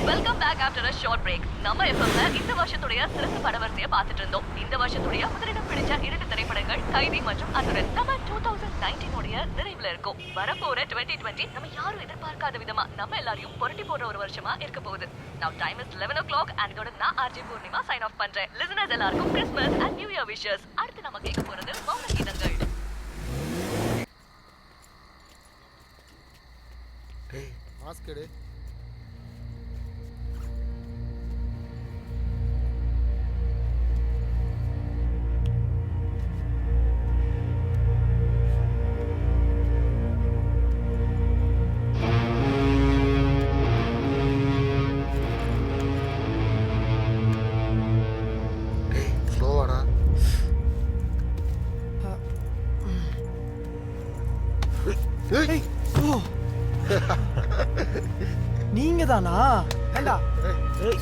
Welcome back after a short break. நம்ம எப்பவுமே இந்த வருஷத்துடைய சிறந்த படவரிசையை பார்த்துட்டு இருந்தோம். இந்த வருஷத்துடைய முதலிடம் பிடிச்ச 2 திரைப்படங்கள் கைதி மற்றும் அசுரன். நம்ம 2019 உடைய நிறைவுல இருக்கோம். வரப்போற 2020 நம்ம யாரும் எதிர்பார்க்காத விதமா நம்ம எல்லாரையும் புரட்டி போடுற ஒரு வருஷமா இருக்க போகுது. Now time is 11 o'clock and இதோட நான் RJ பூர்ணிமா சைன் ஆஃப் பண்றேன். Listeners எல்லாருக்கும் Christmas and New Year wishes. அடுத்து நம்ம கேட்க போறது மௌன கீதங்கள். டேய் மாஸ்க் எடு. நீங்க தானா? ஏண்டா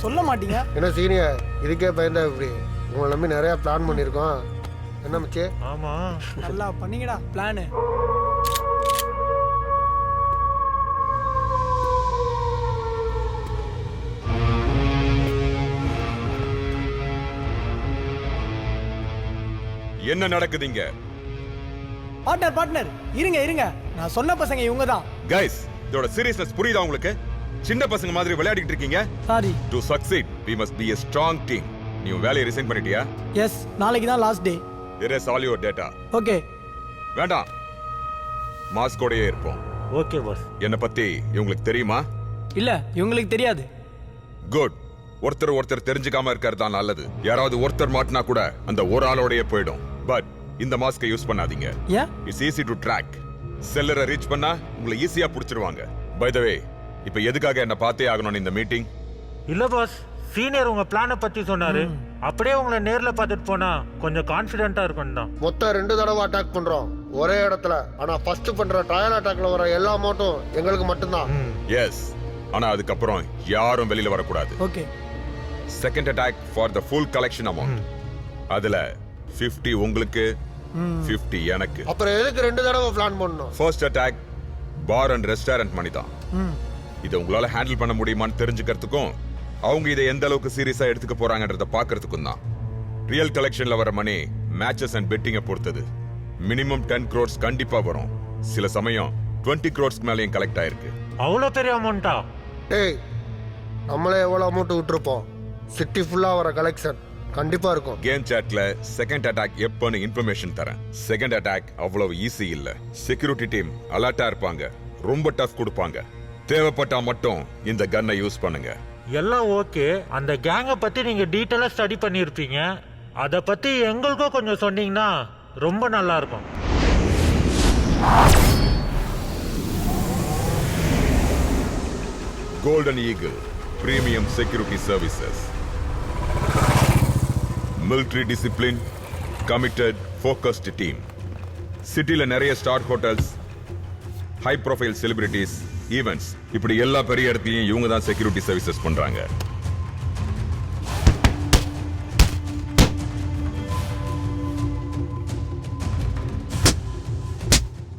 சொல்ல மாட்டீங்க? என்ன சீனியர், இதுக்கே பயந்தா இப்படி? உங்களை நம்பி நிறைய பிளான் பண்ணியிருக்கோம். என்ன மச்சே? ஆமா, நல்லா பண்ணீங்கடா பிளான். என்ன நடக்குதுங்க? பார்ட்னர் இருங்க இருங்க, நான் சொன்ன பசங்க இவங்க தான். கைஸ், இதோட சீரியஸ்னஸ் புரியுதா உங்களுக்கு? சின்ன பசங்க மாதிரி விளையாடிட்டு இருக்கீங்க. Sorry. To succeed we must be a strong team. நீ வேலையை ரிசைன் பண்ணிட்டியா? எஸ், நாளைக்கு தான் last day. erase all your data. Okay. வேண்டாம், மாஸ்கோடயே இருப்போம். Okay boss. என்ன பத்தி இவங்களுக்கு தெரியுமா? இல்ல, இவங்களுக்கு தெரியாது. குட். ஒருத்தர் தெரிஞ்சுக்காம இருக்கிறது தான் நல்லது. யாராவது ஒருத்தர் மாட்டினா கூட அந்த ஒரு ஆளோடயே போயிடும். பட் இந்த மாஸ்கை யூஸ் பண்ணாதீங்க. ஏன்? It's easy to track. செல்லரை ரீச் பண்ணா உங்களை ஈஸியா புடிச்சிடுவாங்க. பை த வே, இப்போ எதுக்காக என்ன பார்த்தே ஆகணும் இந்த மீட்டிங்? இல்ல பாஸ், சீனியர் உங்க பிளானை பத்தி சொன்னாரு. அப்படியே உங்களை நேர்ல பார்த்துட்டு போனா கொஞ்சம் கான்ஃபிடென்ட்டா இருக்கும் தான். மொத்தம் 2 தடவை அட்டாக் பண்றோம் ஒரே இடத்துல. ஆனா ஃபர்ஸ்ட் பண்ற ட்ரையல் அட்டாக்ல வர எல்லா அமௌண்ட்டும் எங்களுக்கு மட்டும்தான். எஸ், ஆனா அதுக்கப்புறம் யாரும் வெளியில வரக்கூடாது. Okay. Second attack for the full collection amount. அதுல 50 உங்களுக்கு, 50 எனக்கு. அப்புறம் எதுக்கு 2 தடவை பிளான் பண்ணணும்? First attack bar and restaurant money தான். இதை உங்களால ஹேண்டில் பண்ண முடியுமான்னு தெரிஞ்சுக்கிறதுக்கும் அவங்க இதை எந்த அளவுக்கு சீரியஸா எடுத்துக்க போறாங்கன்றத பாக்குறதுக்கும் தான். ரியல் கலெக்ஷன்ல வர மணி மேட்சஸ் அண்ட் பெட்டிங்கை பொறுத்தது. மினிமம் 10 crores கண்டிப்பா வரும். சில சமயம் 20 crores மேலேயும் கலெக்ட் ஆயிருக்கு. அவ்வளோ பெரிய அமௌண்ட்டா? டேய், நம்மளே எவ்வளவு அமௌண்ட் விட்டுருப்போம். சிட்டி ஃபுல்லா வர கலெக்ஷன் கண்டிப்பா இருக்கும். கேம் சாட்ல செகண்ட் அட்டாக் எப்பன்னு இன்ஃபர்மேஷன் தரேன். செகண்ட் அட்டாக் அவ்வளவு ஈஸி இல்ல. செக்யூரிட்டி டீம் அலர்ட்டா இருப்பாங்க, ரொம்ப டஃப் கொடுப்பாங்க. தேவைப்பட்டா மட்டும் இந்த கன்னை யூஸ் பண்ணுங்க. எல்லாம் ஓகே. அந்த கேங்கை பத்தி நீங்க டீட்டெயிலா ஸ்டடி பண்ணியிருப்பீங்க. அதை பத்தி எங்களுக்கும் கொஞ்சம் சொன்னீங்கன்னா ரொம்ப நல்லா இருக்கும். Golden eagle premium security services. Military discipline, committed, focused team. சிட்டில நிறைய star hotels, high profile celebrities, events, இப்படி எல்லா பெரிய இடத்துலயும் இவங்க தான் செக்யூரிட்டி சர்வீசஸ் பண்றாங்க.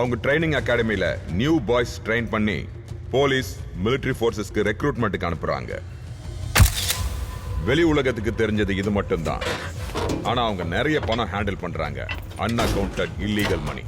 அவங்க ட்ரைனிங் அகாடமியில நியூ பாய்ஸ் ட்ரெயின் பண்ணி போலீஸ், மிலிட்டரி ஃபோர்ஸஸ்க்கு ரெக்ரூட்மெண்ட்டுக்கு அனுப்புறாங்க. வெளி உலகத்துக்கு தெரிஞ்சது இது மட்டும்தான். ஆனா அவங்க நிறைய பணம் ஹேண்டில் பண்றாங்க. அன்அக்கவுண்டட் இல்லீகல் மணி.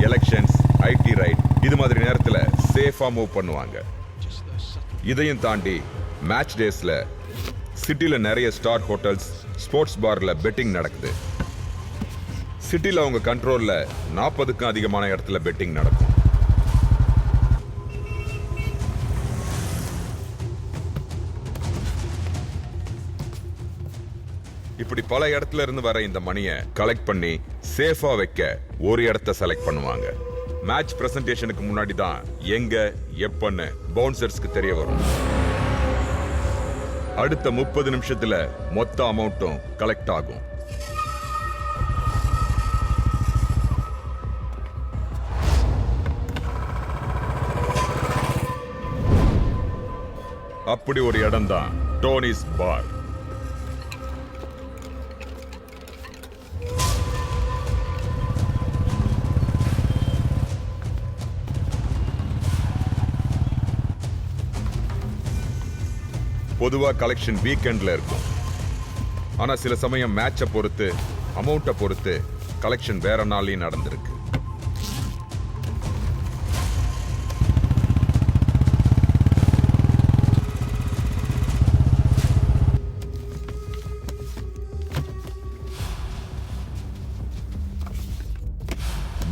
எலெக்ஷன்ஸ், ஐடி ரைட், இது மாதிரி நேரத்துல சேஃபா மூவ் பண்ணுவாங்க. இதையும் தாண்டி மேட்ச் டேஸ்ல சிட்டில நிறைய ஸ்டார் ஹோட்டல்ஸ், ஸ்போர்ட்ஸ் பார்ல பெட்டிங் நடக்குது. சிட்டில அவங்க கண்ட்ரோல்ல 40க்கும் அதிகமான இடத்துல பெட்டிங் நடக்கும். இப்படி பல இடத்துல இருந்து வர இந்த மணியை கலெக்ட் பண்ணி சேஃபா வைக்க ஒரு இடத்தை செலக்ட் பண்ணுவாங்க. மேட்ச் பிரசன்டேஷனுக்கு முன்னாடி தான் எங்க எப்பன்னு பவுன்சர்ஸ்க்கு தெரிய வரும். அடுத்த 30 நிமிஷத்துல மொத்த அமௌண்ட்டும் கலெக்ட் ஆகும். அப்படி ஒரு இடம் தான் டோனிஸ் பார். பொதுவா கலெக்ஷன் வீக்கெண்ட்ல இருக்கும். ஆனா சில சமயம் மேட்சை பொறுத்து, அமௌண்ட்டை பொறுத்து கலெக்ஷன் வேற நாள்லயும் நடந்திருக்கு.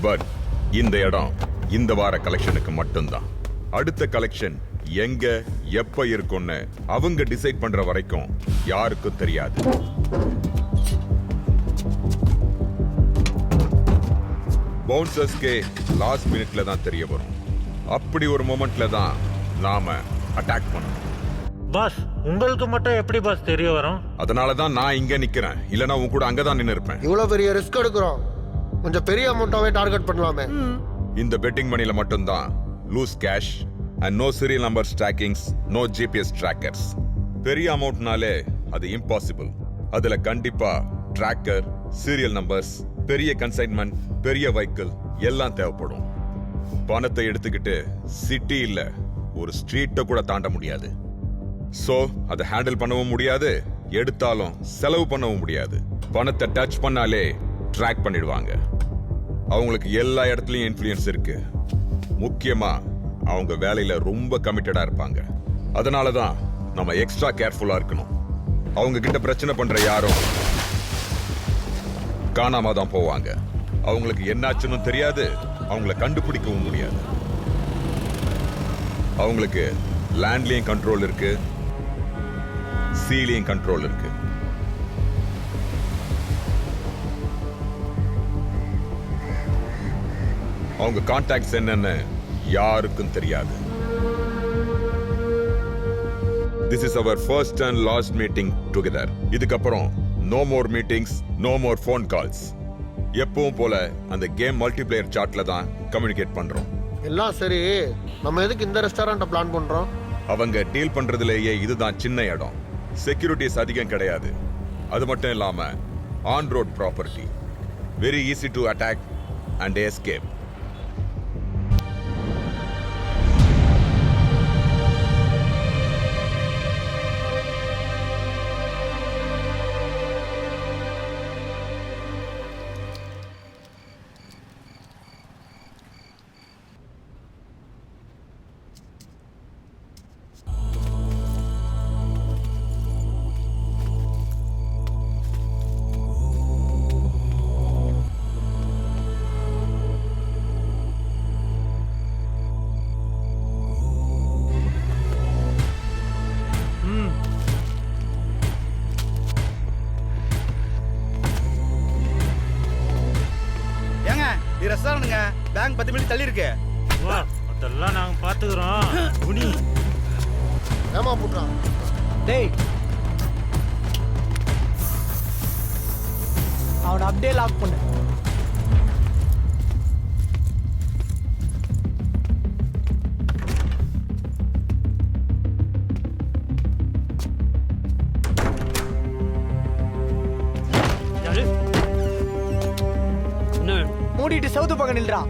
பட் இந்த இடம் இந்த வார கலெக்ஷனுக்கு மட்டும்தான். அடுத்த கலெக்ஷன் எங்க எப்ப இருக்கும்னு அவங்க டிசைட் பண்ற வரைக்கும் யாருக்கும் தெரியாது. பவுன்சர்ஸ்க்கே லாஸ்ட் மினிட்ல தான் தெரிய வரும். அப்படி ஒரு மொமெண்ட்ல தான் நாம அட்டாக் பண்ணணும். பாஸ், உங்களுக்கு மட்டும் எப்படி பாஸ் தெரிய வரும்? அதனால தான் நான் இங்க நிக்கிறேன். இல்லனா உன் கூட அங்கதான் நின்னு இருப்பேன். இவ்வளோ பெரிய ரிஸ்க் எடுக்கிறோம், கொஞ்சம் பெரிய அமௌண்ட்டாவே டார்கெட் பண்ணலாமே. இந்த பெட்டிங் மணில மட்டும்தான் loose cash and no serial number trackings, no GPS trackers. பெரிய அமௌண்ட்னாலே அது இம்பாசிபிள். அதுல கண்டிப்பா ட்ராக்கர், சீரியல் நம்பர்ஸ், பெரிய கன்சைன்மெண்ட், பெரிய வெஹிக்கிள் எல்லாம் தேவைப்படும். பணத்தை எடுத்துக்கிட்டு சிட்டி இல்ல ஒரு ஸ்ட்ரீட்டை கூட தாண்ட முடியாது. சோ அதை ஹேண்டில் பண்ணவும் முடியாது, எடுத்தாலும் செலவு பண்ணவும் முடியாது. பணத்தை டச் பண்ணாலே ட்ராக் பண்ணிடுவாங்க. அவங்களுக்கு எல்லா இடத்துலயும் இன்ஃப்ளூயன்ஸ் இருக்கு. முக்கியமா அவங்க வேலையில ரொம்ப கமிட்டடா இருப்பாங்க. அதனாலதான் நம்ம எக்ஸ்ட்ரா கேர்ஃபுல்லா இருக்கணும். அவங்க கிட்ட பிரச்சனை பண்ற யாரும் காணாம தான் போவாங்க. அவங்களுக்கு என்னாச்சுன்னு தெரியாது, அவங்கள கண்டுபிடிக்கவும் முடியாது. அவங்களுக்கு லேண்ட்லயும் கண்ட்ரோல் இருக்கு, சீலையும் கண்ட்ரோல் இருக்கு. அவங்க கான்டாக்ட்ஸ் என்னன்னு யாருக்கும் தெரியாது. This is our first and last meeting together. இதுக்கப்புறம் no more meetings, no more phone calls. எப்பவும் போல அந்த கேம் மல்டிப்ளேயர் சாட்ல தான் கம்யூனிகேட் பண்றோம். எல்லாம் சரி, நம்ம எதுக்கு இந்த ரெஸ்டாரண்ட்டை பிளான் பண்றோம்? அவங்க டீல் பண்றதுலேயே இதுதான் சின்ன இடம். செக்யூரிட்டிஸ் அதிகம் கிடையாது. அது மட்டும் இல்லாம on road property, very easy to attack and escape. ரெஸ்டாரண்ட்ங்க பேங்க் 10 மினிட் தள்ளி இருக்கு. வா, அதெல்லாம் நாங்க பாத்துக்கிறோம். குனி ஏமா புட்றா? டேய், அவனை அப்படியே லாக் பண்ணு. யாரு? என்ன? மூடிட்டு சவுத்து பக்கம் நில்றா.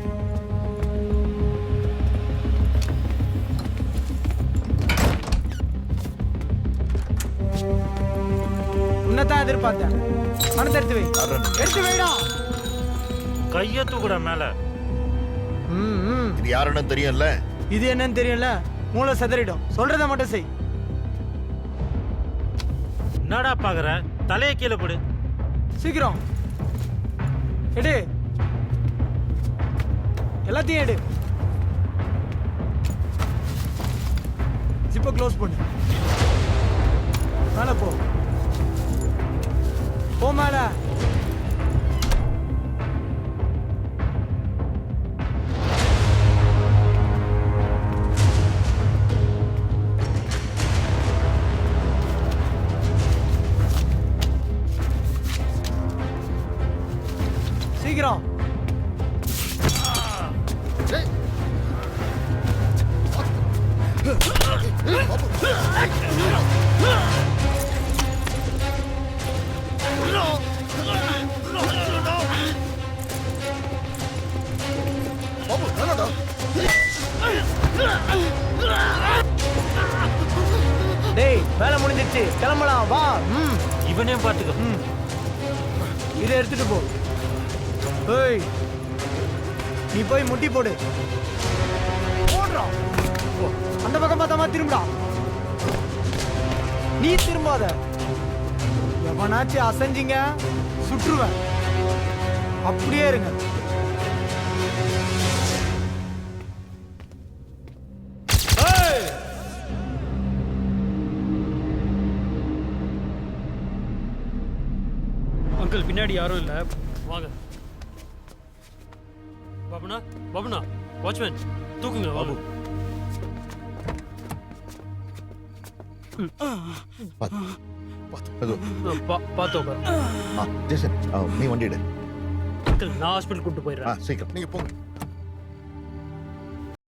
உன்னதான் எதிர்பார்த்தேன். பணத்தை எடுத்து வை. எடுத்து வைடா. கைய தூக்குடா மேல. இது யாருன்னு தெரியும்ல? இது என்னன்னு தெரியல, மூளை செதறிடும். சொல்றத மட்டும் செய். என்னடா பாக்குற? தலையை கீழே போடு. சீக்கிரம் எடு, எல்லாத்தையும் எடு. ஜிப்பை க்ளோஸ் பண்ணு. மேல போ, போ மேல. சீக்கிரம். டேய் வேலை முடிஞ்சிருச்சு கிளம்பலாம் வா ம் இவனே பாத்துக்க. இதை எடுத்துட்டு போ. ஏய் நீ போய் முட்டி போடு. போடுறா. போ. அந்த பக்கம் பார்த்தாமா திரும்புடா. நீ திரும்பாத. எவனாச்சும் அசைஞ்சிங்க சுற்றுவேன். அப்படியே இருங்க. ஏய்! அங்கிள் பின்னாடி யாரும் இல்லை வாங்க. பாபுனா பாபுனா வாட்ச்மேன் தூக்குங்க பாபு. அது பார்த்து உட்காரு. ஜேசன் நீ வண்டி எடு. அங்கிள் நான் ஹாஸ்பிட்டல் கூப்பிட்டு போயிடுறேன். சீக்கிரம் நீங்க போங்க.